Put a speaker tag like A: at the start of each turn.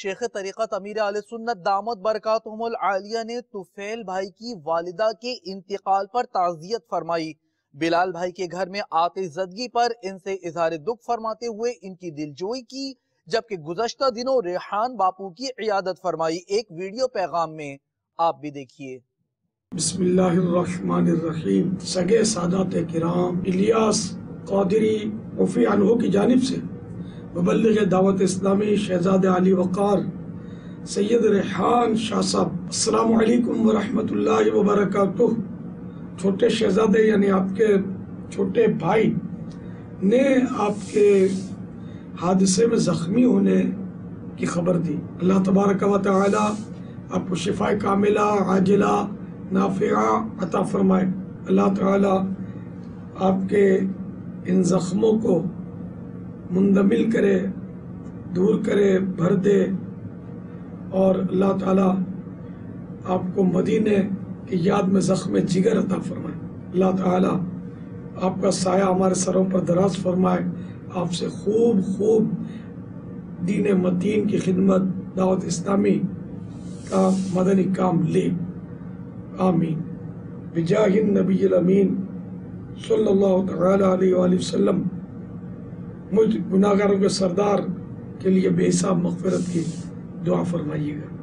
A: شیخ طریقت امیر اہل سنت دامت برکاتہم العالیہ نے طفیل بھائی کی والدہ کے انتقال پر تعزیت فرمائی۔ بلال بھائی کے گھر میں آتش زدگی پر ان سے اظہار دکھ فرماتے ہوئے ان کی دلجوئی کی، جبکہ گزشتہ دنوں ریحان باپو کی عیادت فرمائی۔ ایک ویڈیو پیغام میں آپ بھی دیکھیے۔
B: بسم اللہ الرحمن الرحیم۔ سگے سادات کرام، الیاس قادری رفیع عنہ کی جانب سے مبلغ دعوت اسلامی شہزاد علی وقار سید ریحان شاہ صاحب، السلام علیکم ورحمۃ اللہ وبرکاتہ۔ چھوٹے شہزادے یعنی آپ کے چھوٹے بھائی نے آپ کے حادثے میں زخمی ہونے کی خبر دی۔ اللہ تبارک و تعالی آپ کو شفا کاملہ عاجلہ نافعہ عطا فرمائے۔ اللہ تعالی آپ کے ان زخموں کو مندمل کرے، دور کرے، بھر دے، اور اللہ تعالی آپ کو مدینے کی یاد میں زخم جگر عطا فرمائے۔ اللہ تعالی آپ کا سایہ ہمارے سروں پر دراز فرمائے، آپ سے خوب دین متین کی خدمت، دعوت اسلامی کا مدنی کام لے، آمین۔ بجاہ النبی الامین صلی اللہ تعالی علیہ وآلہ وسلم، مجھ گناہگاروں کے سردار کے لیے بے حساب مغفرت کی دعا فرمائیے گا۔